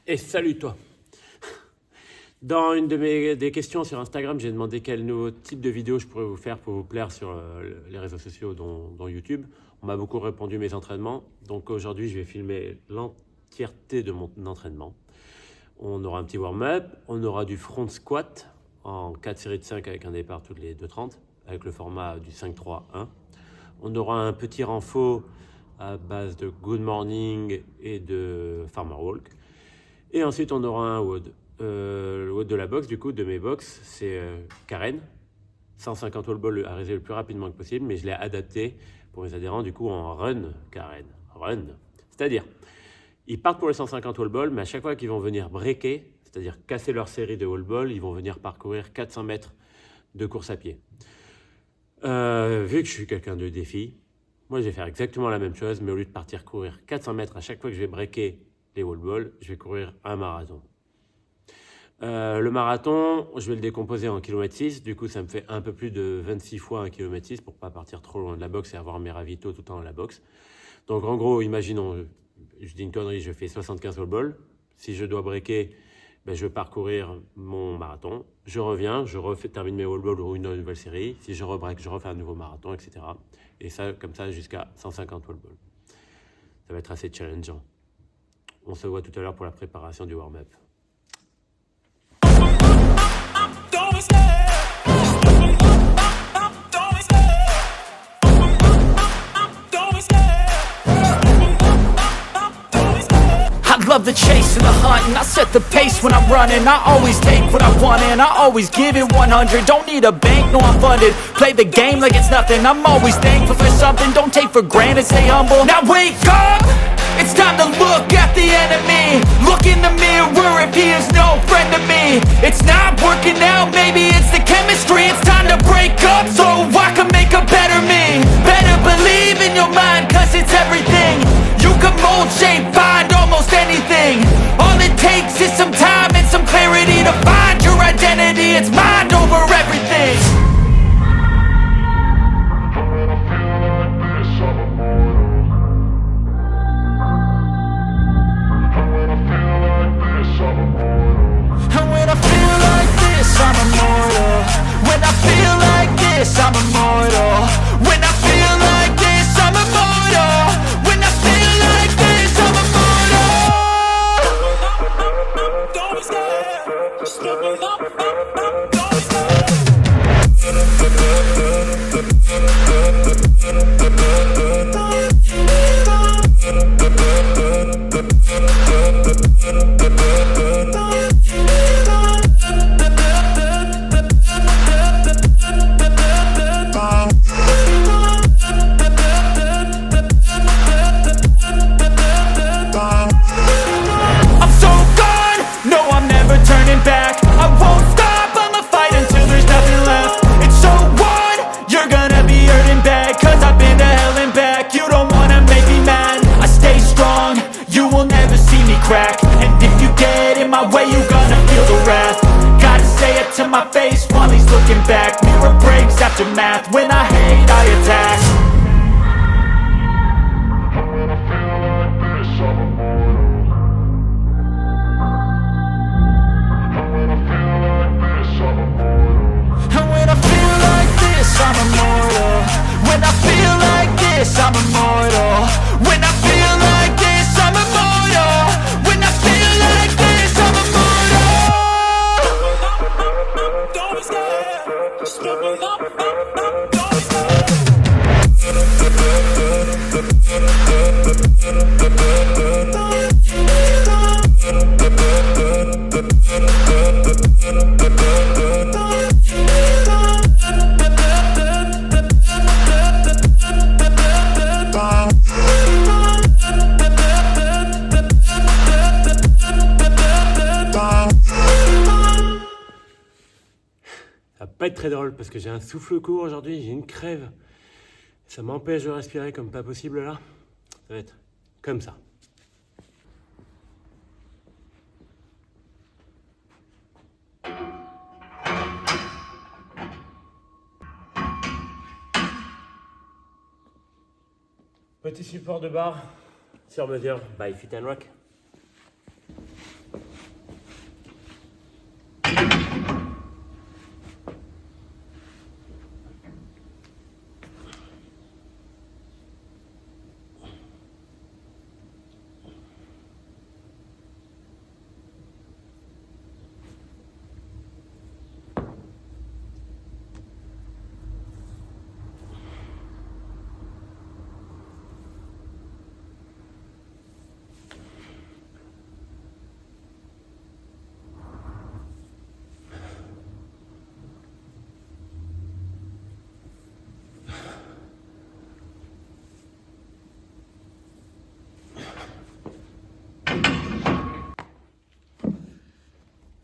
Et salut toi. Dans une de des questions sur Instagram, j'ai demandé quel nouveau type de vidéo je pourrais vous faire pour vous plaire sur les réseaux sociaux, dont YouTube. On m'a beaucoup répondu mes entraînements. Donc aujourd'hui, je vais filmer l'entièreté de mon entraînement. On aura un petit warm-up, on aura du front squat en 4 séries de 5 avec un départ toutes les 2,30 avec le format du 5-3-1. On aura un petit renfort à base de good morning et de farmer walk. Et ensuite, on aura un WOD. Le WOD de la boxe, du coup, de mes box, c'est Karen. 150 wall ball à réaliser le plus rapidement que possible, mais je l'ai adapté pour mes adhérents, du coup, en run Karen. Run. C'est-à-dire, ils partent pour les 150 wall ball, mais à chaque fois qu'ils vont venir breaker, c'est-à-dire casser leur série de wall ball, ils vont venir parcourir 400 mètres de course à pied. Vu que je suis quelqu'un de défi, moi, je vais faire exactement la même chose, mais au lieu de partir courir 400 mètres à chaque fois que je vais breaker les wall balls, je vais courir un marathon. Le marathon, je vais le décomposer en km 6, du coup ça me fait un peu plus de 26 fois 1 km 6 pour pas partir trop loin de la boxe et avoir mes ravitaux tout le temps à la boxe. Donc en gros, imaginons, je dis une connerie, je fais 75 wall balls. Si je dois breaker, ben, je vais parcourir mon marathon. Je reviens, termine mes wall balls ou une nouvelle série. Si je rebreak, je refais un nouveau marathon, etc. Et ça, comme ça, jusqu'à 150 wall balls. Ça va être assez challengeant. On se voit tout à l'heure pour la préparation du warm-up. I love the chase and the hunt, and I set the pace when I'm running. I always take what I want and I always give it 100. Don't need a bank, no I'm funded. Play the game like it's nothing. I'm always thankful for something. Don't take for granted, stay humble. Now wake up! It's time to look at the enemy. Look in the mirror if he is no friend to me. It's not working out, maybe it's the chemistry. It's time to break up so I can make a better me. Better believe in your mind, cause it's everything. You can mold, shape, find almost anything. All it takes is some time and some clarity to find your identity. It's mind over everything. I'm immortal. When I feel like this, I'm immortal. When I feel like this, I'm immortal. When I feel like this, I'm immortal. Don't be scared. Just give it up. Don't be scared. Back, mirror breaks after math. When I hate, I attack. And when I feel like this, I'm immortal. And when I feel like this, I'm immortal. And when I feel like this, I'm immortal. When I feel like this, I'm immortal. When I feel like this, I'm immortal. When I feel like this, I'm immortal. Don't be scared. Just give it up. Don't be scared. Ça va pas être très drôle parce que j'ai un souffle court aujourd'hui, j'ai une crève. Ça m'empêche de respirer comme pas possible là. Ça va être comme ça. Petit support de barre sur mesure by Fit and Rock.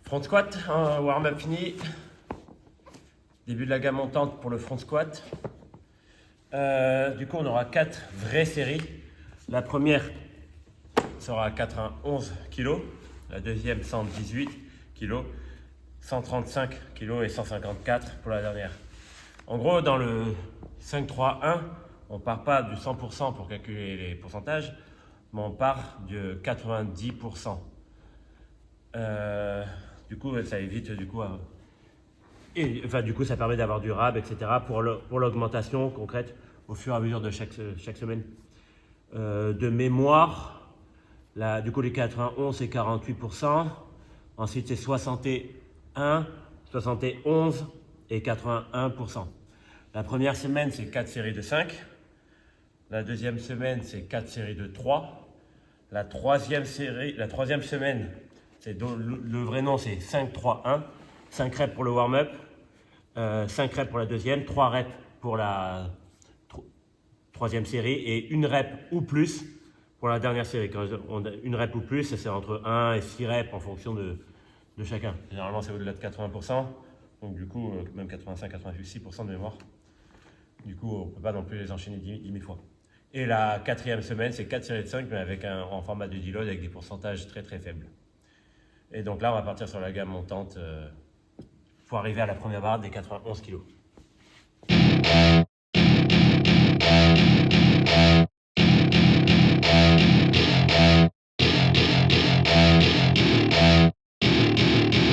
Front squat, warm-up fini. Début de la gamme montante pour le front squat. Du coup, on aura 4 vraies séries. La première sera 91 kg, la deuxième 118 kg, 135 kg et 154 pour la dernière. En gros, dans le 5-3-1, on ne part pas du 100% pour calculer les pourcentages, mais on part de 90%. Du coup, ça évite ça permet d'avoir du RAB, etc. pour l'augmentation concrète au fur et à mesure de chaque semaine. De mémoire, du coup les 91 c'est 48%, ensuite c'est 61, 71 et 81%. La première semaine c'est 4 séries de 5, la deuxième semaine c'est 4 séries de 3, la troisième semaine, le vrai nom c'est 5-3-1, 5 reps pour le warm-up, 5 reps pour la deuxième, 3 reps pour la troisième série et 1 rep ou plus pour la dernière série. Quand on a 1 rep ou plus, c'est entre 1 et 6 reps en fonction de chacun. Généralement, c'est au-delà de 80%, donc du coup, même 85-86% de mémoire. Du coup, on ne peut pas non plus les enchaîner 10 000 fois. Et la quatrième semaine, c'est 4 séries de 5, mais en format de deload avec des pourcentages très très faibles. Et donc là, on va partir sur la gamme montante pour arriver à la première barre des 91 kg.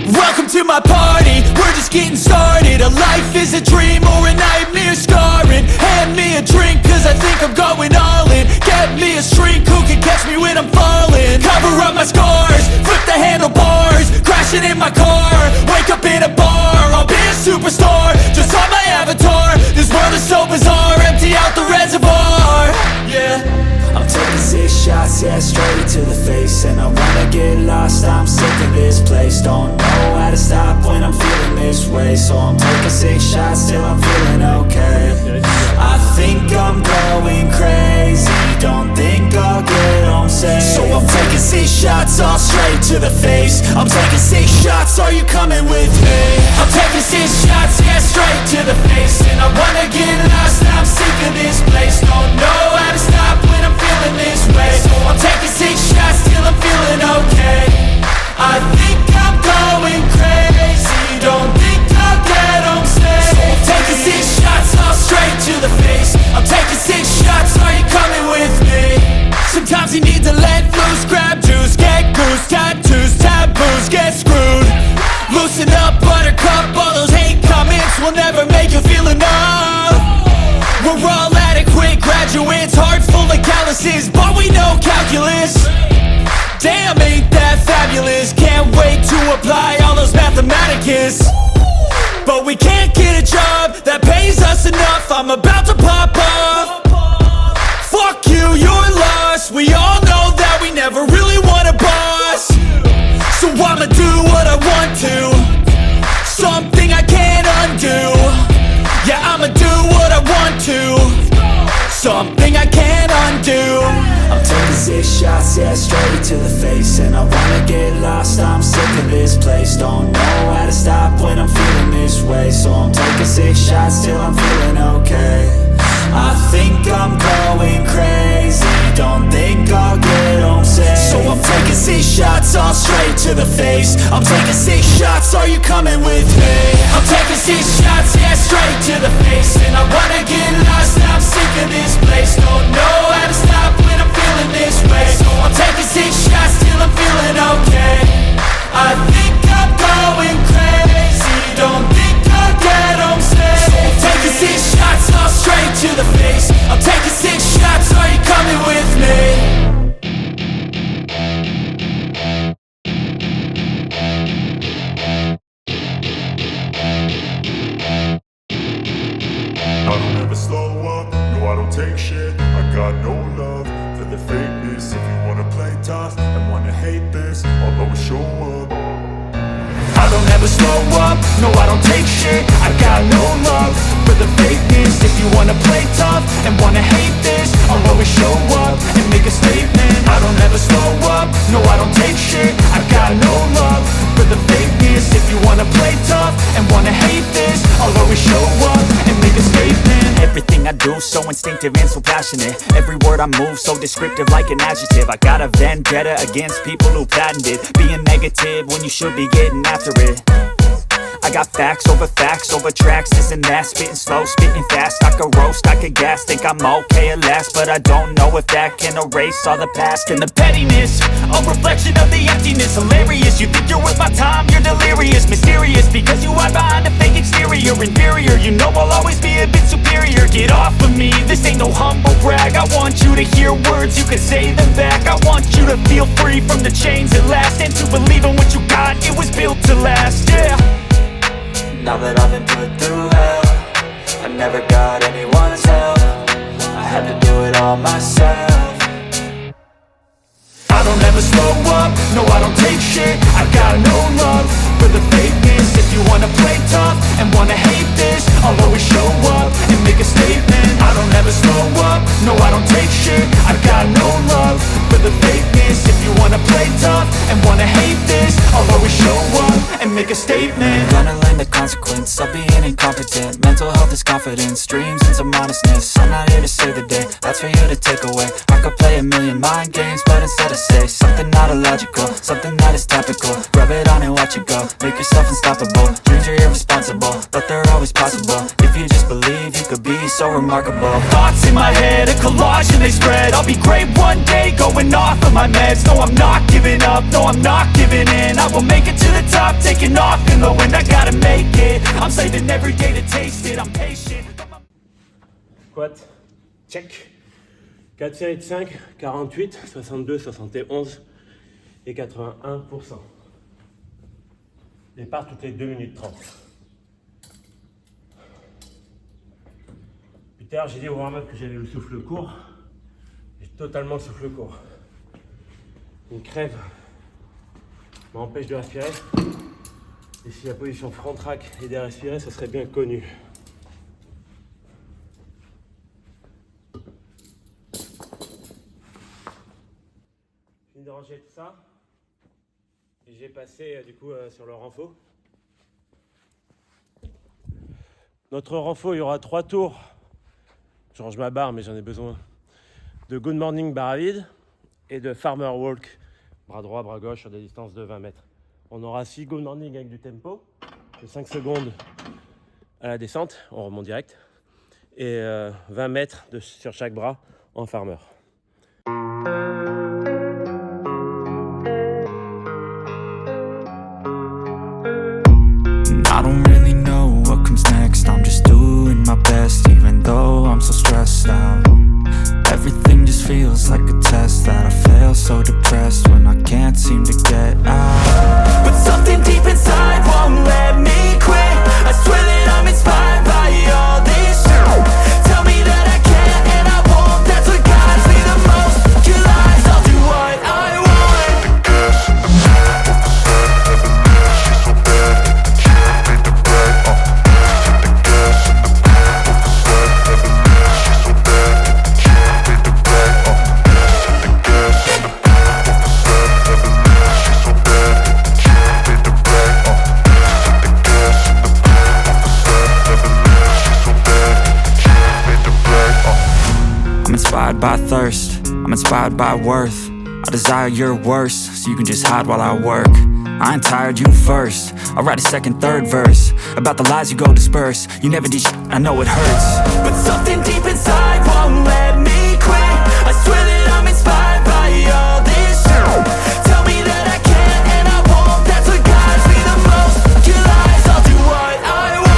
Welcome to my party, we're just getting started. A life is a dream or a nightmare scarring. Hand me a drink cause I think I'm going all in. Get me a shrink who can catch me when I'm falling. Cover up my scars, flip the handlebars. Crashing in my car, wake up in a bar. I'll be a superstar, just on my avatar. This world is so bizarre, empty out the reservoir. Yeah, I'm taking 6 shots, yeah, straight to the face. And I wanna get lost, I'm sick of this place. Don't know how to stop when I'm feeling this way. So I'm taking 6 shots till I'm feeling okay. I think I'm going crazy, don't think I'll get home safe. So I'm taking 6 shots all straight to the face. I'm taking 6 shots, are you coming with me? I'm taking 6 shots, yeah, straight to the face. And I wanna get lost, I'm sick of this place. Don't know how to stop when I'm feeling this way. So I'm taking 6 shots till I'm feeling okay. I think I'm going crazy, don't think I'll get home safe. So I'm taking 6 shots all straight to the face. I'm taking 6 shots, are you coming with me? Sometimes you need to let loose, grab juice, get goose, tattoos, taboos, get screwed. Loosen up, buttercup, all those hate comments will never make you feel enough. We're all adequate graduates, heart full of calluses, but we know calculus. Damn, ain't that fabulous? Can't wait to apply all those mathematicus. But we can't get a job that pays us enough. I'm about to pop off. Fuck you, you're lost. We all know that we never really want a boss. So I'ma do what I want to, something I can't undo. Yeah, I'ma do what I want to, something I can't undo. I'm taking 6 shots, yeah, straight to the face. And I wanna get lost, I'm sick of this place. Don't know how to stop when I'm feeling this way. So I'm taking 6 shots till I'm feeling okay. I think I'm going crazy, don't think I'll get home safe. So I'm taking 6 shots all straight to the face. I'm taking 6 shots, are you coming with me? I'm taking 6 shots, yeah, straight to the face. And I wanna get lost, I'm sick of this place. Don't know how to stop when I'm feeling this way. So I'm taking 6 shots till I'm feeling okay. I think I'm going crazy, don't think I'll get home safe. So I'm taking 6 shots all straight to the face. I'm taking 6 shots, are you coming with me? I don't ever slow up, no I don't take shit. I got no love for the fakeness. If you wanna play tough and wanna hate this, I'll always show up. I don't ever slow up, no I don't take shit. I got no love for the fakeness. If you wanna play tough and wanna hate this, I'll always show up and make a statement. I don't ever slow up, no I don't take shit. I got no love for the fakeness. do, so instinctive and so passionate. Every word I move, so descriptive like an adjective. I got a vendetta against people who patented being negative when you should be getting after it. I got facts over tracks, this and that. Spitting slow, spitting fast, I could roast, I could gas. Think I'm okay at last, but I don't know if that can erase all the past. And the pettiness, a reflection of the emptiness. Hilarious, you think you're worth my time, you're delirious. Mysterious, because you hide behind a fake exterior. Inferior, you know I'll always be a bit superior. Get off of me, this ain't no humble brag. I want you to hear words, you can say them back. I want you to feel free from the chains at last, and to believe in what you got, it was built to last, yeah. Now that I've been put through hell, I never got anyone's help. I had to do it all myself. I don't ever slow up, no I don't take shit. I got no love for the fakeness. If you wanna play tough and wanna hate this, I'll always show up and make a statement. I don't ever slow up, no I don't take shit. I got no love for the fakeness. If you wanna play tough and wanna hate this, I'll always show up and make a statement. Gonna learn the consequence of being incompetent. Mental health is confidence, dreams and some honestness. I'm not here to save the day, that's for you to take away. I could play a million mind games, but instead I say something not illogical, something that is topical. Rub it on and watch it go, make yourself unstoppable. Dreams are irresponsible, but they're always possible. If you just believe, you could be so remarkable. Thoughts in my head, a collage and they spread. I'll be great one day, going off of my meds. No, I'm not giving up, no, I'm not giving in. I will make it to the top, taking off in the wind. I gotta make it, I'm saving every day to taste it. I'm patient. Squat, check. 4 séries de 5, 48, 62, 71 et 81%. Départ toutes les 2 minutes 30. Plus tard, j'ai dit au warm-up que j'avais le souffle court. J'ai totalement le souffle court. Une crève m'empêche de respirer. Et si la position front track est de respirer, ce serait bien connu. Je viens de ranger tout ça. Et j'ai passé du coup sur le renfo. Notre renfo, il y aura 3 tours. Je range ma barre, mais j'en ai besoin. De Good Morning barre vide et de Farmer Walk, bras droit, bras gauche, sur des distances de 20 mètres. On aura 6 Good Morning avec du tempo, de 5 secondes à la descente, on remonte direct, et 20 mètres sur chaque bras en Farmer. I don't really know what comes next. I'm just doing my best, even though I'm so stressed out. Everything just feels like a test that I fail, so depressed when I can't seem to get out. But something deep inside won't let me quit. I swear that I'm inspired by all this shit. Tell me that I can and I won't. That's what guides me the most. Your lies, I'll do what I want. Inspired by thirst, I'm inspired by worth. I desire your worst, so you can just hide while I work. I ain't tired, you first. I'll write a second, third verse about the lies you go disperse. You never did shit, I know it hurts. But something deep inside won't let me quit. I swear that I'm inspired by all this shit. Tell me that I can and I won't. That's what guides me the most. Your lies, I'll do what I want.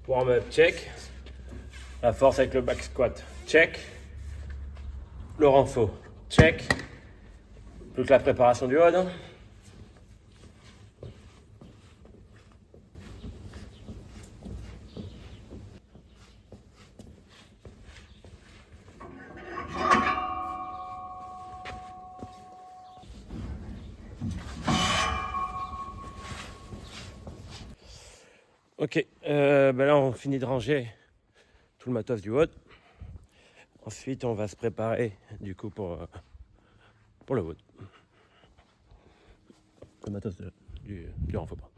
Warm-up, check. La force avec le back squat, check. Le renfort, check. Plus que la préparation du WOD. Ok, là on finit de ranger tout le matos du WOD. Ensuite on va se préparer du coup pour le WOD. Le matos du renfort.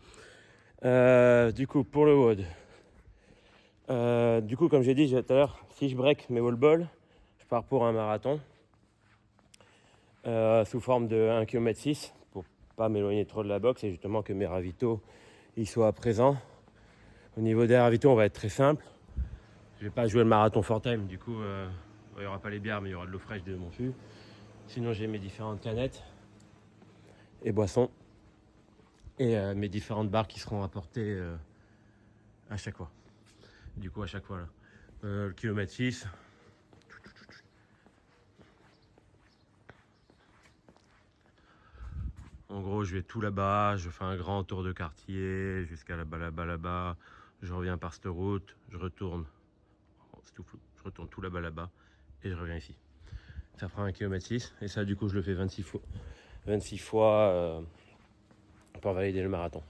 Du coup pour le WOD. Du coup comme j'ai dit tout à l'heure, si je break mes wall balls, je pars pour un marathon sous forme de 1,6 km pour pas m'éloigner trop de la boxe et justement que mes ravitaux ils soient présents. Au niveau des ravitaux, on va être très simple. Je vais pas jouer le marathon for time, du coup, il n'y aura pas les bières, mais il y aura de l'eau fraîche de mon fût. Sinon, j'ai mes différentes canettes et boissons et mes différentes barres qui seront apportées à chaque fois. Du coup, à chaque fois, là. Le kilomètre 6. En gros, je vais tout là-bas, je fais un grand tour de quartier jusqu'à là-bas. Je reviens par cette route, je retourne, c'est tout flou, je retourne tout là-bas et je reviens ici. Ça prend 1,6 km et ça du coup je le fais 26 fois pour valider le marathon.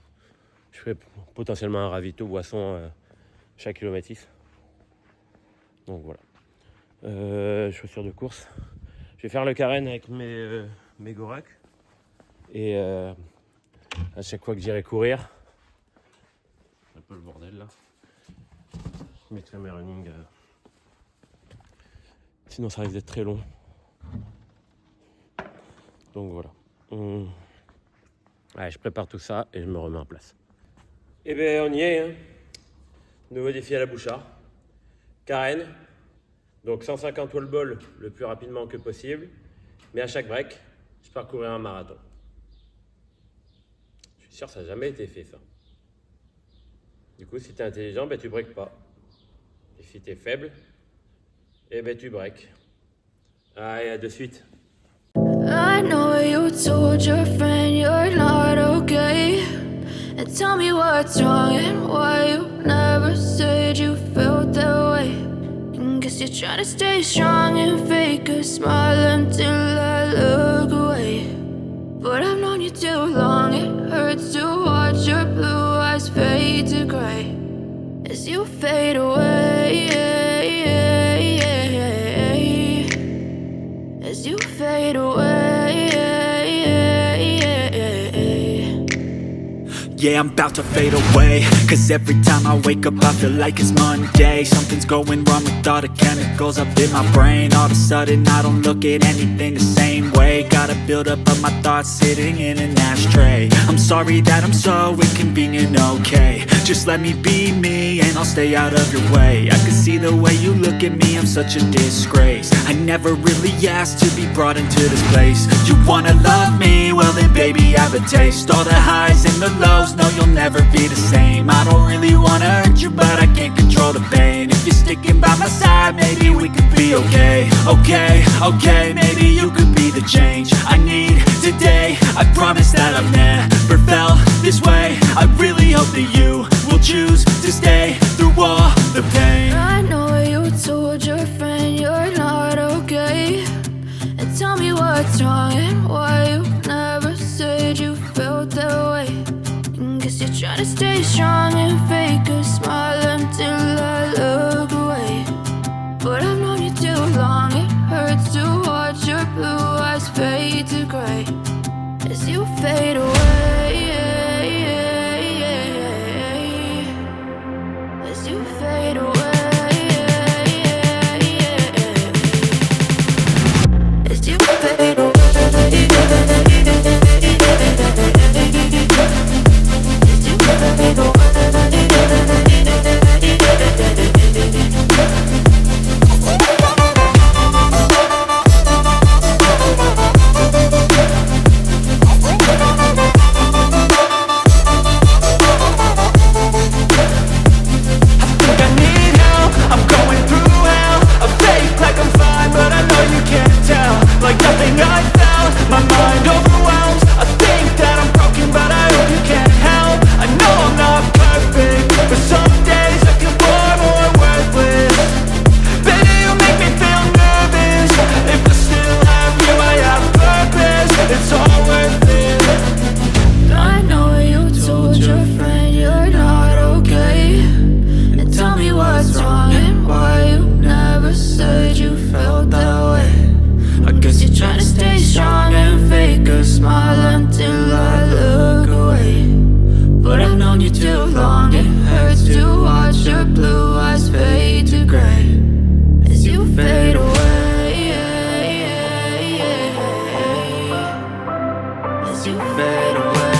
Je fais potentiellement un ravito boisson chaque kilomètre 6. Donc voilà. Chaussures de course. Je vais faire le carène avec mes Gorak et à chaque fois que j'irai courir, un peu le bordel là. Je mettrai mes running. Sinon ça risque d'être très long. Donc voilà. Allez, je prépare tout ça et je me remets en place. Et bien on y est. Hein. Nouveau défi à la Bouchard. Carène. Donc 150 wall balls le plus rapidement que possible. Mais à chaque break, je pars courir un marathon. Je suis sûr que ça n'a jamais été fait ça. Du coup, si tu es intelligent, ben, tu breaks pas. Et si tu es faible, eh ben, tu breaks. Allez, à de suite. I know you told your friend you're not okay. And tell me what's wrong and why you never said you felt that way. And guess you're trying to stay strong and fake a smile until I look away. But I've known you too long, it hurts to watch your blue eyes fade to gray as you fade away, as you fade away. Yeah, I'm about to fade away, cause every time I wake up I feel like it's Monday. Something's going wrong with all the chemicals up in my brain. All of a sudden I don't look at anything the same way. Got a build up of my thoughts sitting in an ashtray. I'm sorry that I'm so inconvenient, okay. Just let me be me and I'll stay out of your way. I can see the way you look at me, I'm such a disgrace. I never really asked to be brought into this place. You wanna love me? Well then baby I have a taste. All the highs and the lows, no you'll never be the same. I don't really wanna hurt you but I can't control the pain. If you're sticking by my side maybe we could be okay. Okay, maybe you could be the change I need today. I promise that I've never felt this way. I really hope that you will choose to stay through all the pain. I know you told your friend you're not okay. And tell me what's wrong and why you never said you felt that way. And guess you're trying to stay strong and fake a smile until I look away. But I've known you too long, it hurts to watch your blue eyes fade to gray as you fade away, as you fade away, as you fade away, as you fade away. your blue eyes fade to gray as you fade away, as you fade away,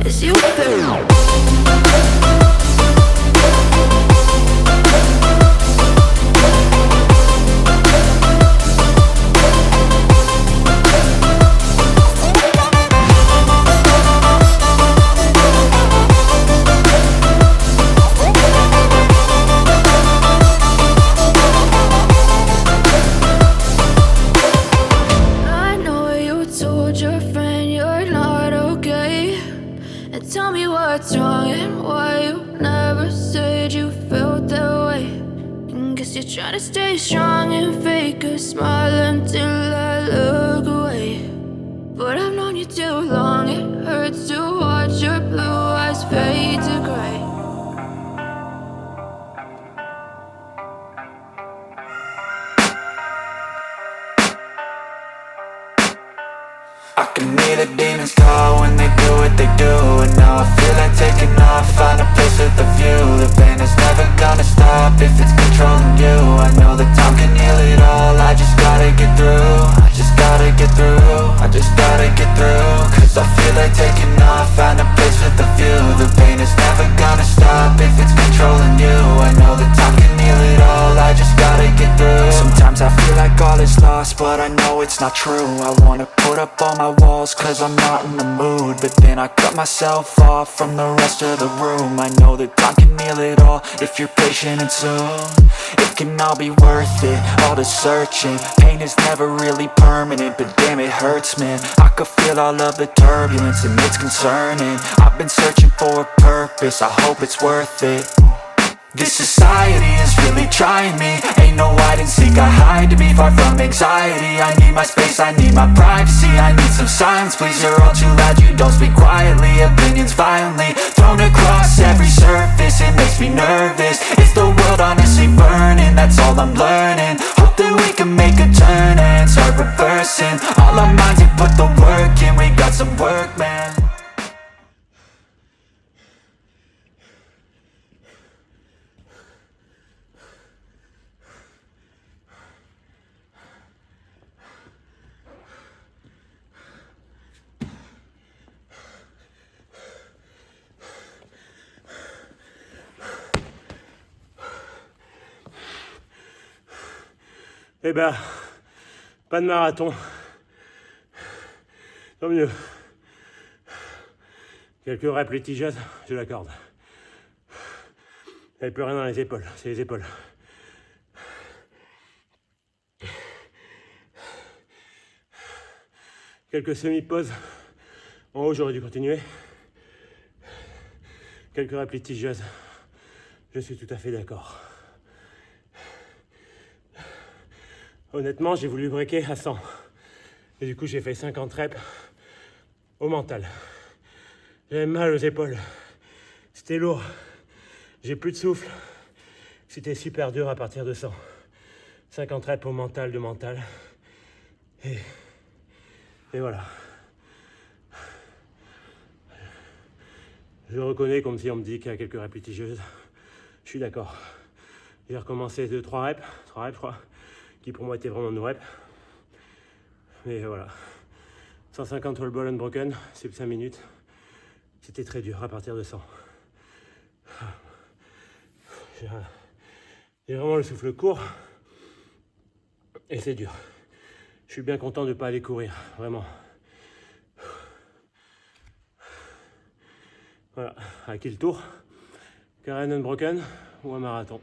as you fade away. Tell me what's wrong and why you never said you felt that way. And guess you're trying to stay strong and fake a smile until I look away. But I've known you too long, it hurts to watch your blue eyes fade to gray. I can hear the demons call when they do what they do. And now I feel like taking off, find a place with a view. The pain is never gonna stop if it's controlling you. I know that time can heal it all, I just gotta get through. I just gotta get through, I just gotta get through. Cause I feel like taking off, find a place with a view. The pain is never gonna stop if it's controlling you. I know that time can heal it all, I just gotta get through. Sometimes I feel like all is lost, but I know it's not true. I wanna put up all my walls cause I'm not in the mood, but then I cut myself off from the rest of the room. I know that time can heal it all if you're patient and soon it can all be worth it, all the searching. Pain is never really permanent, but damn it hurts, man. I could feel all of the turbulence and it's concerning. I've been searching for a purpose, I hope it's worth it. This society is really trying me. Ain't no hide and seek, I hide to be far from anxiety. I need my space, I need my privacy. I need some silence, please, you're all too loud. You don't speak quietly, opinions violently thrown across every surface. It makes me nervous, it's the world honestly burning. That's all I'm learning, hope that we can make a turn and start reversing all our minds and put the work in. We got some work, man. Eh ben, pas de marathon. Tant mieux. Quelques reps litigieuses, je l'accorde. Il n'y avait plus rien dans les épaules, c'est les épaules. Quelques semi-pauses. En haut, j'aurais dû continuer. Quelques reps litigieuses. Je suis tout à fait d'accord. Honnêtement, j'ai voulu breaker à 100. Et du coup, j'ai fait 50 reps au mental. J'avais mal aux épaules. C'était lourd. J'ai plus de souffle. C'était super dur à partir de 100. 50 reps au mental, de mental. Et voilà. Je reconnais comme si on me dit qu'il y a quelques reps litigieuses. Je suis d'accord. J'ai recommencé 3 reps, je crois, qui pour moi étaient vraiment nos reps. Mais voilà. 150 wall ball unbroken, c'est 5 minutes. C'était très dur à partir de 100. J'ai vraiment le souffle court. Et c'est dur. Je suis bien content de ne pas aller courir, vraiment. Voilà, à qui le tour? Karen unbroken ou un marathon?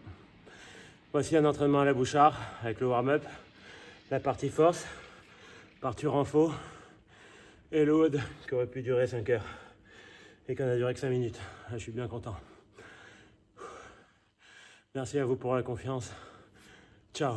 Voici un entraînement à la Bouchard avec le warm-up, la partie force, partie renfort et le WOD qui aurait pu durer 5 heures et qui n'a duré que 5 minutes. Là, je suis bien content. Merci à vous pour la confiance. Ciao.